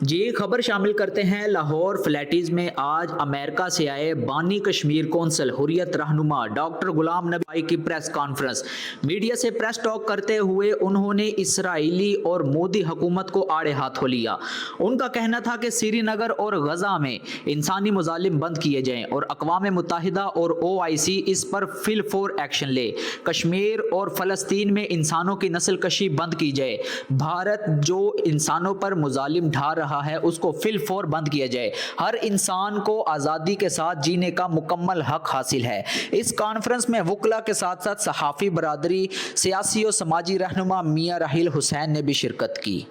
जी खबर शामिल करते हैं। लाहौर फ्लैटीज में आज अमेरिका से आए बानी कश्मीर कौंसल हुर्रियत रहनुमा डॉक्टर गुलाम नबी भाई की प्रेस कॉन्फ्रेंस। मीडिया से प्रेस टॉक करते हुए उन्होंने इसराइली और मोदी हुकूमत को आड़े हाथों लिया। उनका कहना था कि श्रीनगर और गजा में इंसानी मुजालिम बंद किए जाएं और अक़वाम मुत्तहिदा और OIC इस पर फिल फोर एक्शन ले। कश्मीर और फ़लस्तीन में इंसानों की नस्ल कशी बंद की जाए। भारत जो इंसानों पर मुजालिम ढा रहा है उसको फिल फोर बंद किया जाए। हर इंसान को आज़ादी के साथ जीने का मुकम्मल हक हासिल है। इस कॉन्फ्रेंस में वकला के साथ साथ सहाफ़ी बरादरी, सियासी और समाजी रहनुमा मियां राहिल हुसैन ने भी शिरकत की।